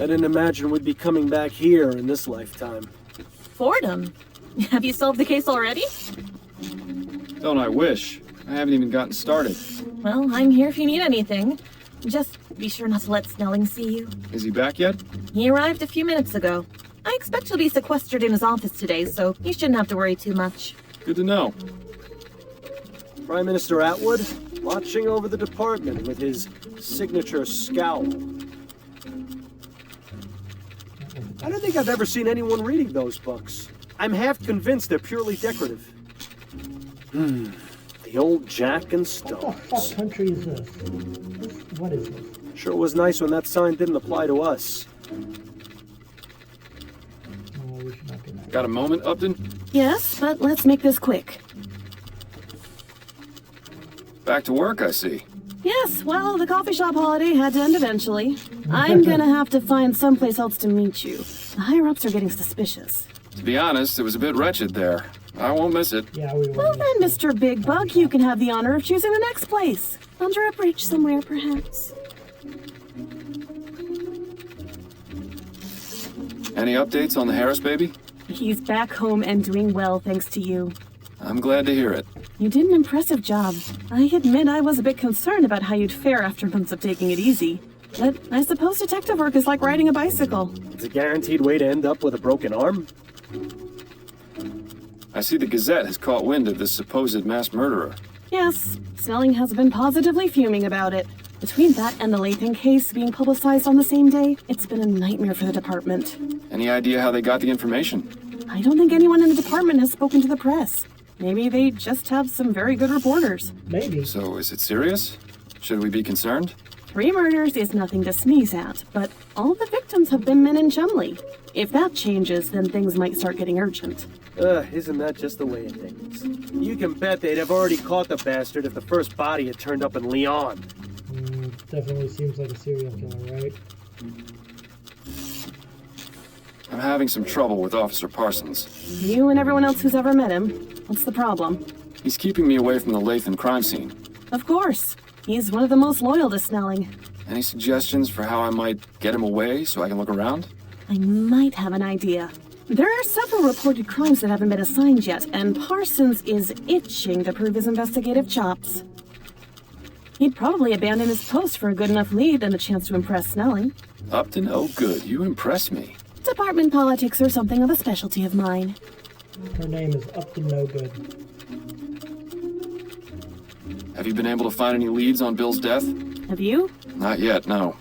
I didn't imagine we'd be coming back here in this lifetime. Fordham? Have you solved the case already? Don't I wish? I haven't even gotten started. Well, I'm here if you need anything. Just be sure not to let Snelling see you. Is he back yet? He arrived a few minutes ago. I expect he'll be sequestered in his office today, so you shouldn't have to worry too much. Good to know. Prime Minister Atwood, watching over the department with his signature scowl. I don't think I've ever seen anyone reading those books. I'm half convinced they're purely decorative. The old Jack and Stones. What the fuck country is this? What is this? Sure was nice when that sign didn't apply to us. Oh, we should not do that. Got a moment, Upton? Yes, but let's make this quick. Back to work, I see. Yes, well, the coffee shop holiday had to end eventually. I'm gonna have to find someplace else to meet you. The higher-ups are getting suspicious. To be honest, it was a bit wretched there. I won't miss it. Yeah, we will. Well then, Mr. Big Bug, you can have the honor of choosing the next place. Under a bridge somewhere, perhaps. Any updates on the Harris baby? He's back home and doing well, thanks to you. I'm glad to hear it. You did an impressive job. I admit I was a bit concerned about how you'd fare after months of taking it easy. But I suppose detective work is like riding a bicycle. It's a guaranteed way to end up with a broken arm. I see the Gazette has caught wind of this supposed mass murderer. Yes, Snelling has been positively fuming about it. Between that and the Lathan case being publicized on the same day, it's been a nightmare for the department. Any idea how they got the information? I don't think anyone in the department has spoken to the press. Maybe they just have some very good reporters. Maybe. So is it serious? Should we be concerned? 3 murders is nothing to sneeze at, but all the victims have been men in Chumley. If that changes, then things might start getting urgent. Isn't that just the way of things? You can bet they'd have already caught the bastard if the first body had turned up in Leon. Definitely seems like a serial killer, right? I'm having some trouble with Officer Parsons. You and everyone else who's ever met him. What's the problem? He's keeping me away from the Lathan crime scene. Of course. He's one of the most loyal to Snelling. Any suggestions for how I might get him away so I can look around? I might have an idea. There are several reported crimes that haven't been assigned yet, and Parsons is itching to prove his investigative chops. He'd probably abandon his post for a good enough lead and a chance to impress Snelling. Upton, oh good, you impress me. Department politics are something of a specialty of mine. Her name is Up to No Good. Have you been able to find any leads on Bill's death? Have you? Not yet, no.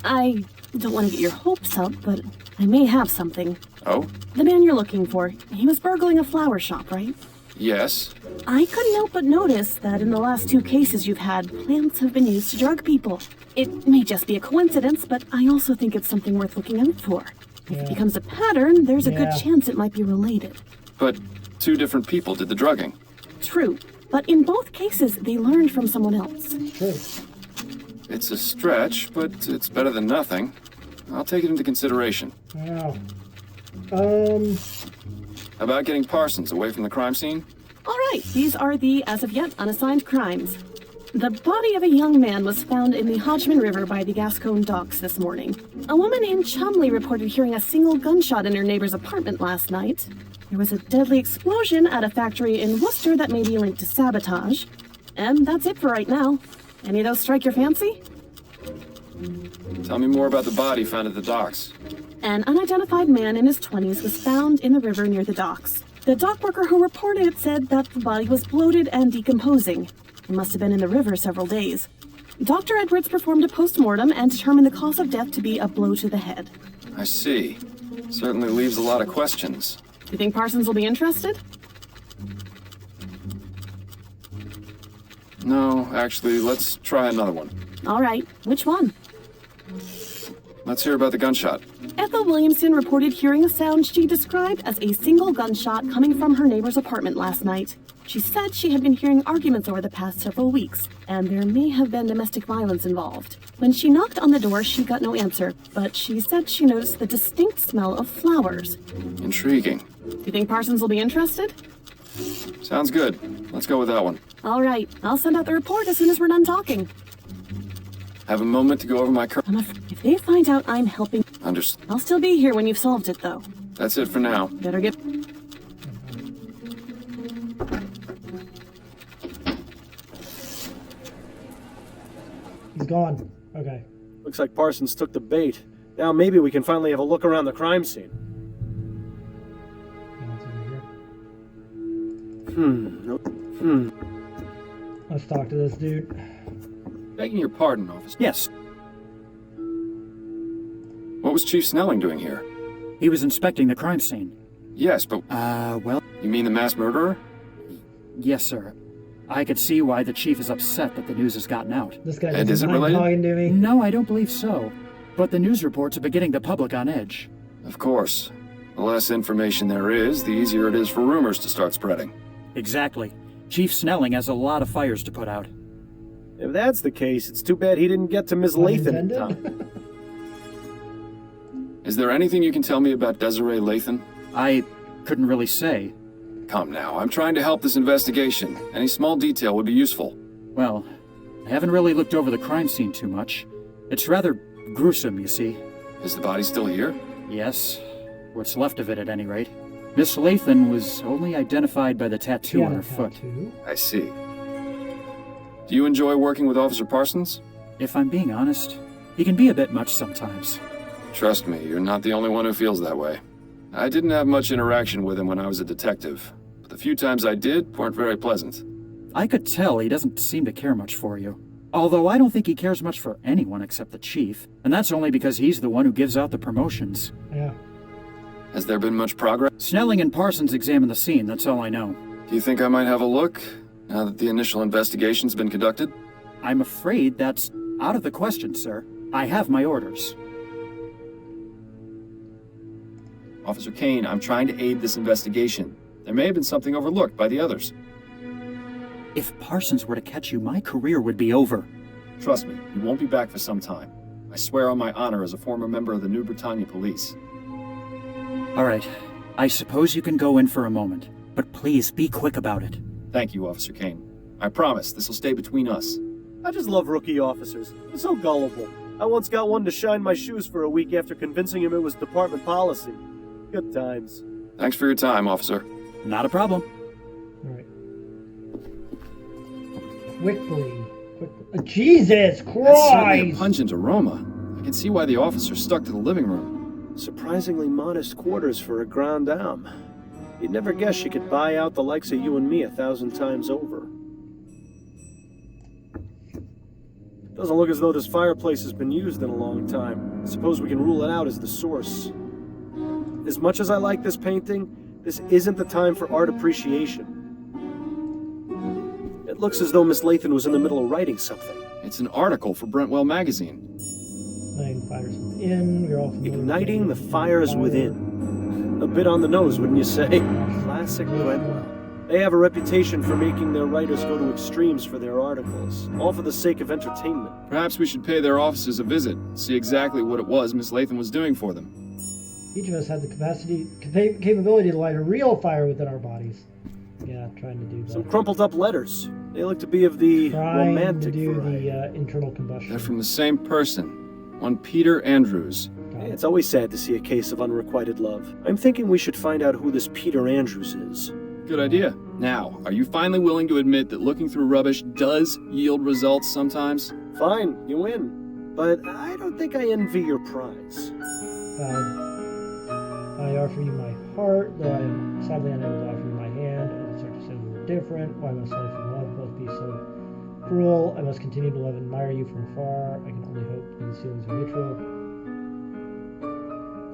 I don't want to get your hopes up, but I may have something. Oh? The man you're looking for, he was burgling a flower shop, right? Yes. I couldn't help but notice that in the last 2 cases you've had, plants have been used to drug people. It may just be a coincidence, but I also think it's something worth looking out for. If it becomes a pattern, there's a good chance it might be related. But 2 different people did the drugging. True, but in both cases, they learned from someone else. True. It's a stretch, but it's better than nothing. I'll take it into consideration. Wow. How about getting Parsons away from the crime scene? All right, these are the, as of yet, unassigned crimes. The body of a young man was found in the Hodgman River by the Gascon docks this morning. A woman in Chumley reported hearing a single gunshot in her neighbor's apartment last night. There was a deadly explosion at a factory in Worcester that may be linked to sabotage. And that's it for right now. Any of those strike your fancy? Tell me more about the body found at the docks. An unidentified man in his 20s was found in the river near the docks. The dock worker who reported it said that the body was bloated and decomposing. It must have been in the river several days. Dr. Edwards performed a post-mortem and determined the cause of death to be a blow to the head. I see. Certainly leaves a lot of questions. Do you think Parsons will be interested? No, actually, let's try another one. All right, which one? Let's hear about the gunshot. Ethel Williamson reported hearing a sound she described as a single gunshot coming from her neighbor's apartment last night. She said she had been hearing arguments over the past several weeks, and there may have been domestic violence involved. When she knocked on the door, she got no answer, but she said she noticed the distinct smell of flowers. Intriguing. Do you think Parsons will be interested? Sounds good. Let's go with that one. All right, I'll send out the report as soon as we're done talking. Have a moment to go over my I'm afraid if they find out I'm helping... Understood. I'll still be here when you've solved it, though. That's it for now. Better get... He's gone. Okay. Looks like Parsons took the bait. Now maybe we can finally have a look around the crime scene. What's over here? Let's talk to this dude. Begging your pardon, officer. Yes, What was Chief Snelling doing here? he was inspecting the crime scene. Yes, but Well, you mean the mass murderer? yes, sir. I could see why the chief is upset that the news has gotten out. This guy And doesn't is it mind related? talking to me. No, I don't believe so. But the news reports are beginning the public on edge. Of course. The less information there is, the easier it is for rumors to start spreading. Exactly. Chief Snelling has a lot of fires to put out. If that's the case, it's too bad he didn't get to Miss Lathan in time. Unintended? Is there anything you can tell me about Desiree Lathan? I couldn't really say. Come now, I'm trying to help this investigation. Any small detail would be useful. Well, I haven't really looked over the crime scene too much. It's rather gruesome, you see. Is the body still here? Yes, what's left of it at any rate. Miss Lathan was only identified by the tattoo He on had her a foot. tattoo. I see. Do you enjoy working with Officer Parsons? If I'm being honest, he can be a bit much sometimes. Trust me, you're not the only one who feels that way. I didn't have much interaction with him when I was a detective, but the few times I did weren't very pleasant. I could tell he doesn't seem to care much for you. Although I don't think he cares much for anyone except the chief, and that's only because he's the one who gives out the promotions. Yeah. Has there been much progress? Snelling and Parsons examined the scene, that's all I know. Do you think I might have a look, now that the initial investigation's been conducted? I'm afraid that's out of the question, sir. I have my orders. Officer Kane, I'm trying to aid this investigation. There may have been something overlooked by the others. If Parsons were to catch you, my career would be over. Trust me, you won't be back for some time. I swear on my honor as a former member of the New Britannia Police. All right, I suppose you can go in for a moment, but please be quick about it. Thank you, Officer Kane. I promise this will stay between us. I just love rookie officers. They're so gullible. I once got one to shine my shoes for a week after convincing him it was department policy. Good times. Thanks for your time, officer. Not a problem. Alright. Quickly. Jesus That's certainly a Christ! pungent aroma. I can see why the officer stuck to the living room. Surprisingly modest quarters for a grande dame. You'd never guess she could buy out the likes of you and me 1,000 times over. Doesn't look as though this fireplace has been used in a long time. Suppose we can rule it out as the source. As much as I like this painting, this isn't the time for art appreciation. It looks as though Miss Lathan was in the middle of writing something. It's an article for Brentwell magazine. Igniting fires within. We're all familiar with Igniting the fire. fires within. A bit on the nose, wouldn't you say? Classic Brentwell. They have a reputation for making their writers go to extremes for their articles, all for the sake of entertainment. Perhaps we should pay their offices a visit, see exactly what it was Miss Lathan was doing for them. Each of us have the capability to light a real fire within our bodies. Yeah, trying to do that. Some crumpled up letters. They look to be of the Trying romantic to do variety. the internal combustion. They're from the same person, one Peter Andrews. Got it. It's always sad to see a case of unrequited love. I'm thinking we should find out who this Peter Andrews is. Good idea. Now, are you finally willing to admit that looking through rubbish does yield results sometimes? Fine, you win. But I don't think I envy your prize. I offer you my heart, though I am sadly unable to offer you my hand. I start to say we were different. Why must life and love both be so cruel? I must continue to love and admire you from afar. I can only hope these feelings are mutual.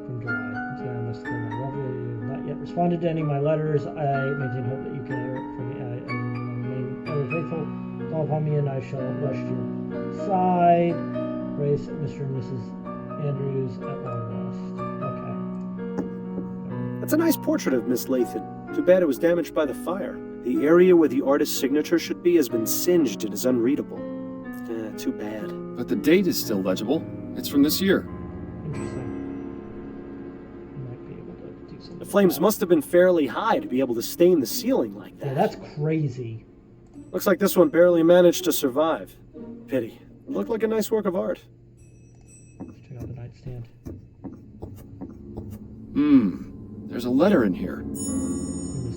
From July. Once again, I must declare my love for you. You have not yet responded to any of my letters. I maintain hope that you care for me. I remain ever faithful. Call upon me and I shall rush to your side. Grace, Mr. and Mrs. Andrews at long last. Okay. That's a nice portrait of Miss Lathan. Too bad it was damaged by the fire. The area where the artist's signature should be has been singed and is unreadable. Too bad. But the date is still legible. It's from this year. Interesting. Might be able to do something. The flames must have been fairly high to be able to stain the ceiling like that. Yeah, that's crazy. Looks like this one barely managed to survive. Pity. It looked like a nice work of art. Let's check out the nightstand. There's a letter in here. Miss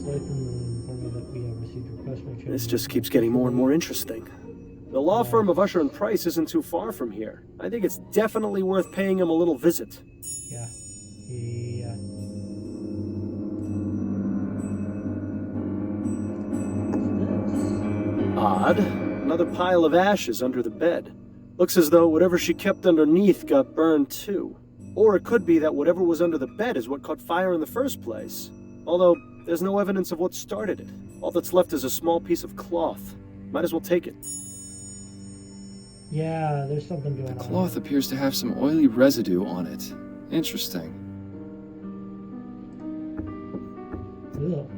Lathan informed me that we have received requests from This just keeps getting more and more interesting. The law firm of Usher and Price isn't too far from here. I think it's definitely worth paying him a little visit. Yeah. Odd. Another pile of ashes under the bed. Looks as though whatever she kept underneath got burned too. Or it could be that whatever was under the bed is what caught fire in the first place. Although, there's no evidence of what started it. All that's left is a small piece of cloth. Might as well take it. Yeah, there's something going on. The cloth appears to have some oily residue on it. Interesting. Ugh.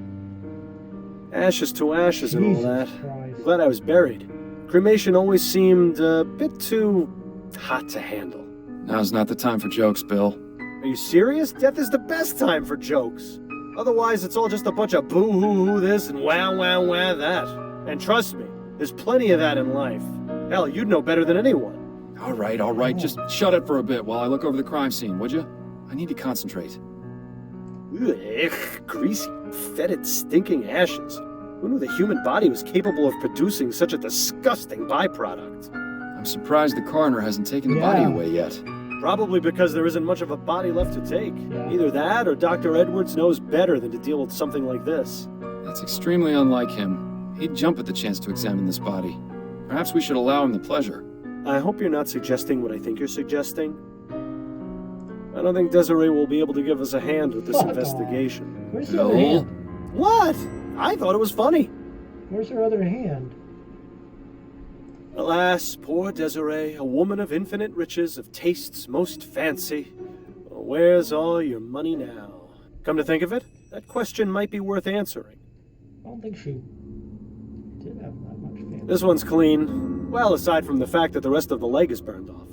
Ashes to ashes and all Jesus that. Christ. I'm glad I was buried. Cremation always seemed a bit too hot to handle. Now's not the time for jokes, Bill. Are you serious? Death is the best time for jokes. Otherwise, it's all just a bunch of boo-hoo-hoo this and wow-wow-wow that. And trust me, there's plenty of that in life. Hell, you'd know better than anyone. All right. Just shut it for a bit while I look over the crime scene, would you? I need to concentrate. Ugh, greasy, fetid, stinking ashes. Who knew the human body was capable of producing such a disgusting byproduct? I'm surprised the coroner hasn't taken the body Yeah. away yet. Probably because there isn't much of a body left to take. Yeah. Either that or Dr. Edwards knows better than to deal with something like this. That's extremely unlike him. He'd jump at the chance to examine this body. Perhaps we should allow him the pleasure. I hope you're not suggesting what I think you're suggesting. I don't think Desiree will be able to give us a hand with this Fuck off. investigation. Where's the Bill? other hand? What? I thought it was funny. Where's her other hand? Alas, poor Desiree, a woman of infinite riches, of tastes most fancy. Where's all your money now? Come to think of it, that question might be worth answering. I don't think she did have that much family. This one's clean. Well, aside from the fact that the rest of the leg is burned off.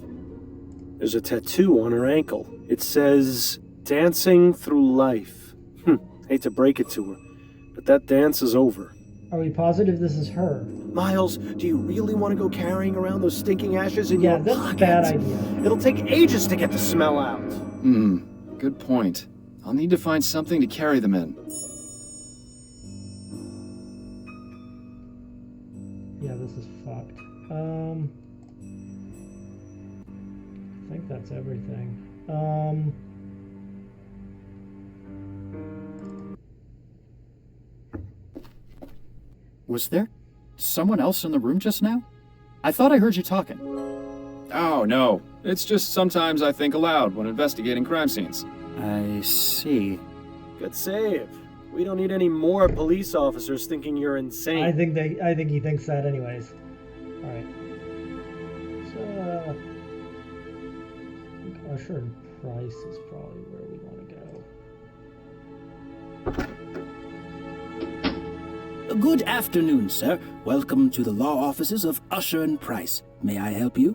There's a tattoo on her ankle. It says, "Dancing through life." Hate to break it to her, but that dance is over. Are we positive this is her? Miles, do you really want to go carrying around those stinking ashes in Yeah, your that's a pocket? bad idea. It'll take ages to get the smell out. Good point. I'll need to find something to carry them in. Yeah, this is fucked. I think that's everything. Was there someone else in the room just now? I thought I heard you talking. Oh, no. It's just sometimes I think aloud when investigating crime scenes. I see. Good save. We don't need any more police officers thinking you're insane. I think he thinks that anyways. Alright. So, I think Usher and Price is probably where we want to go. Good afternoon, sir. Welcome to the law offices of Usher and Price. May I help you?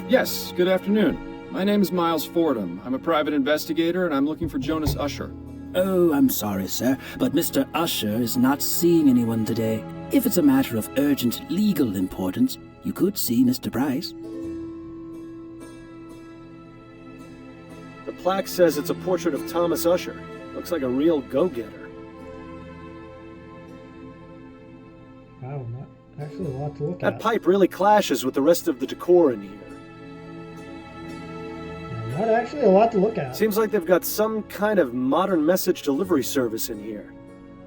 Yes, good afternoon. My name is Miles Fordham. I'm a private investigator, and I'm looking for Jonas Usher. Oh, I'm sorry, sir, but Mr. Usher is not seeing anyone today. If it's a matter of urgent legal importance, you could see Mr. Price. The plaque says it's a portrait of Thomas Usher. Looks like a real go-getter. Wow, not actually a lot to look That at. pipe really clashes with the rest of the decor in here. Not actually a lot to look at. Seems like they've got some kind of modern message delivery service in here.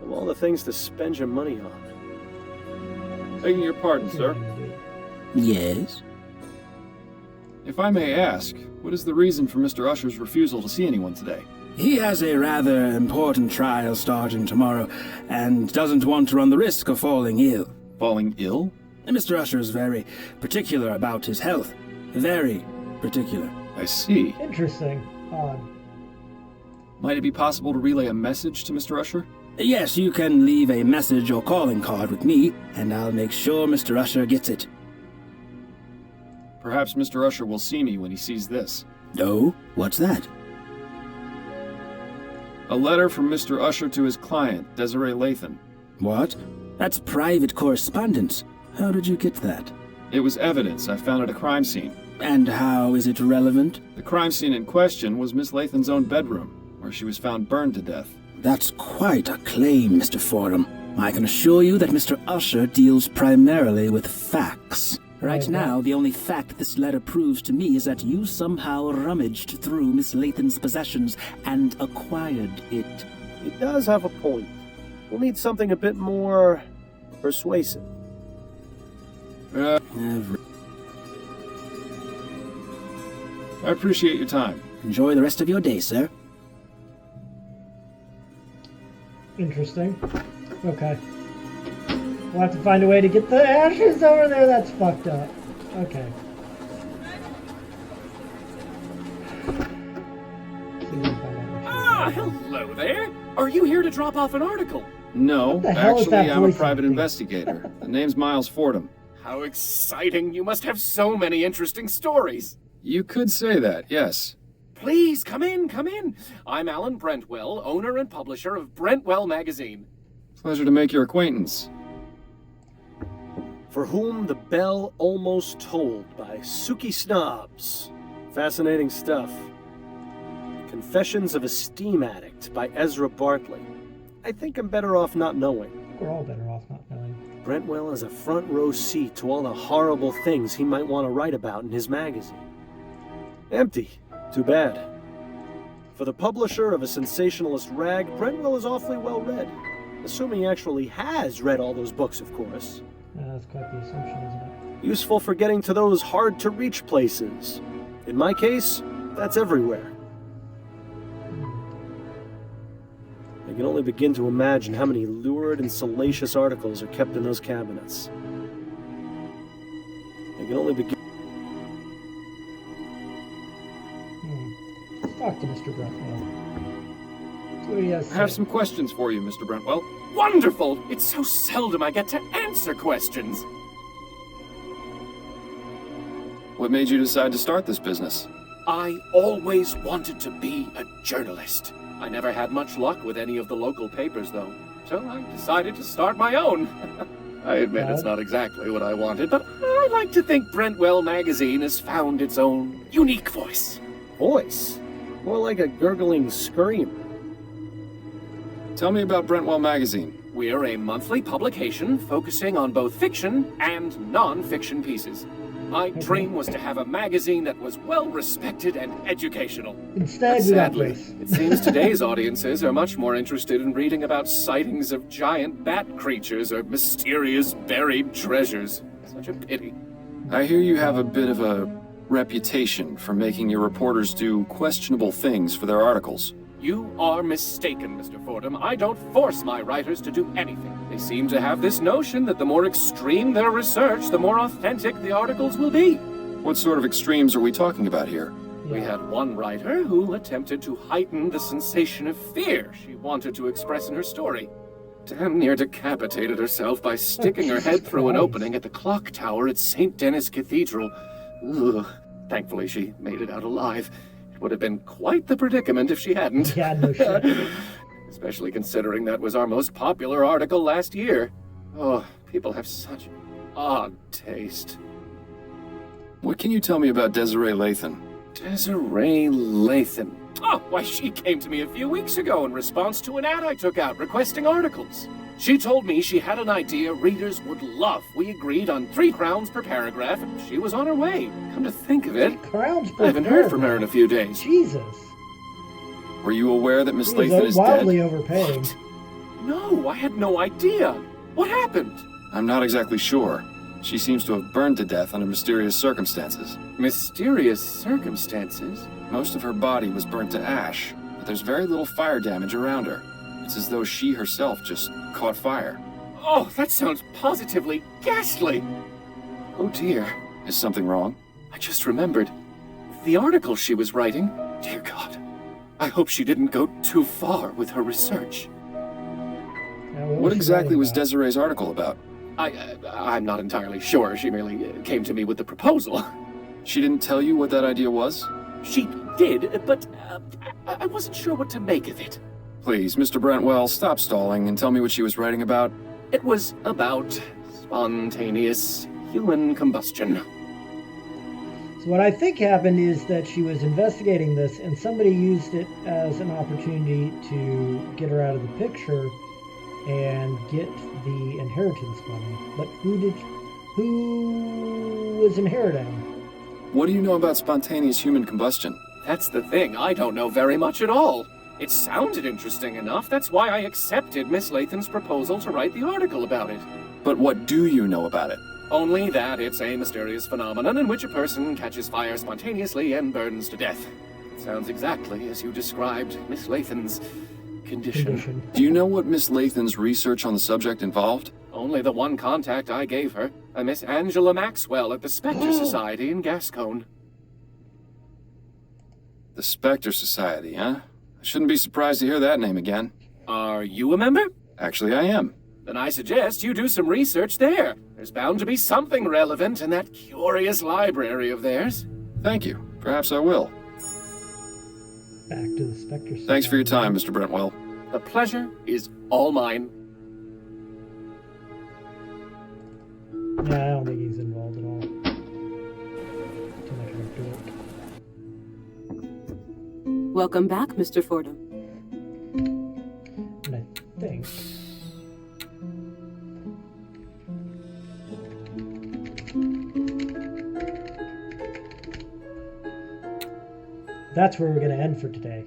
Of all the things to spend your money on. Begging your pardon, sir. Yes? If I may ask, what is the reason for Mr. Usher's refusal to see anyone today? He has a rather important trial starting tomorrow, and doesn't want to run the risk of falling ill. Falling ill? Mr. Usher is very particular about his health. Very particular. I see. Interesting. Odd. Might it be possible to relay a message to Mr. Usher? Yes, you can leave a message or calling card with me, and I'll make sure Mr. Usher gets it. Perhaps Mr. Usher will see me when he sees this. Oh, what's that? A letter from Mr. Usher to his client, Desiree Lathan. What? That's private correspondence. How did you get that? It was evidence I found at a crime scene. And how is it relevant? The crime scene in question was Miss Lathan's own bedroom, where she was found burned to death. That's quite a claim, Mr. Fordham. I can assure you that Mr. Usher deals primarily with facts. Right now, the only fact this letter proves to me is that you somehow rummaged through Miss Lathan's possessions and acquired it. He does have a point. We'll need something a bit more persuasive. I appreciate your time. Enjoy the rest of your day, sir. Interesting. Okay. We'll have to find a way to get the ashes over there. That's fucked up. Okay. Ah, hello there. Are you here to drop off an article? No, What the hell is actually, that I'm a voice private acting? investigator. The name's Miles Fordham. How exciting. You must have so many interesting stories. You could say that, yes. Please, come in, come in. I'm Alan Brentwell, owner and publisher of Brentwell Magazine. Pleasure to make your acquaintance. For Whom the Bell Almost Tolled by Suki Snobs. Fascinating stuff. Confessions of a Steam Addict by Ezra Bartley. I think I'm better off not knowing. We're all better off not knowing. Brentwell has a front row seat to all the horrible things he might want to write about in his magazine. Empty. Too bad. For the publisher of a sensationalist rag, Brentwell is awfully well read. Assuming he actually has read all those books, of course. That's quite the assumption, isn't it? Useful for getting to those hard-to-reach places. In my case, that's everywhere. I can only begin to imagine how many lurid and salacious articles are kept in those cabinets. I can only begin... Let's talk to Mr. Brentwell. See what he has to I have say. some questions for you, Mr. Brentwell. Wonderful. It's so seldom I get to answer questions. What made you decide to start this business? I always wanted to be a journalist. I never had much luck with any of the local papers, though. So I decided to start my own. I admit it's not exactly what I wanted, but I like to think Brentwell Magazine has found its own unique voice. Voice? More like a gurgling scream. Tell me about Brentwell Magazine. We're a monthly publication focusing on both fiction and non-fiction pieces. My dream was to have a magazine that was well-respected and educational. Instead, But we got sadly, this. it seems today's audiences are much more interested in reading about sightings of giant bat creatures or mysterious buried treasures. Such a pity. I hear you have a bit of a reputation for making your reporters do questionable things for their articles. You are mistaken, Mr. Fordham. I don't force my writers to do anything. They seem to have this notion that the more extreme their research, the more authentic the articles will be. What sort of extremes are we talking about here? We had one writer who attempted to heighten the sensation of fear she wanted to express in her story. Damn near decapitated herself by sticking her head through an opening at the clock tower at St. Denis Cathedral. Ugh. Thankfully, she made it out alive. It would have been quite the predicament if she hadn't. Yeah, no shit. Especially considering that was our most popular article last year. Oh, people have such odd taste. What can you tell me about Desiree Lathan? Desiree Lathan. Oh, why, she came to me a few weeks ago in response to an ad I took out requesting articles. She told me she had an idea readers would love. We agreed on 3 crowns per paragraph, and she was on her way. Come to think of it, Crowns I haven't heard from her in a few days. Jesus. Were you aware that Miss He was Lathan is wildly dead? overpaying. No, I had no idea. What happened? I'm not exactly sure. She seems to have burned to death under mysterious circumstances. Mysterious circumstances? Most of her body was burnt to ash, but there's very little fire damage around her. It's as though she herself just caught fire. Oh, that sounds positively ghastly. Oh dear, Is something wrong? I just remembered. The article she was writing, dear God. I hope she didn't go too far with her research. What exactly was Desiree's article about? I'm not entirely sure. She merely came to me with the proposal. She didn't tell you what that idea was? She did, but I wasn't sure what to make of it. Please, Mr. Brentwell, stop stalling and tell me what she was writing about. It was about spontaneous human combustion. So what I think happened is that she was investigating this, and somebody used it as an opportunity to get her out of the picture and get the inheritance money. But who was inheriting? What do you know about spontaneous human combustion? That's the thing, I don't know very much at all. It sounded interesting enough, that's why I accepted Miss Lathan's proposal to write the article about it. But what do you know about it? Only that it's a mysterious phenomenon in which a person catches fire spontaneously and burns to death. It sounds exactly as you described Miss Lathan's condition. Do you know what Miss Lathan's research on the subject involved? Only the one contact I gave her, a Miss Angela Maxwell at the Spectre Society in Gascon. The Spectre Society, huh? I shouldn't be surprised to hear that name again. Are you a member? Actually, I am. Then I suggest you do some research there. There's bound to be something relevant in that curious library of theirs. Thank you. Perhaps I will. Back to the Spectre Society. Thanks for your time, Mr. Brentwell. The pleasure is all mine. Yeah, I don't think he's involved at all. Too much of a dork. Welcome back, Mr. Fordham. And I think... that's where we're going to end for today.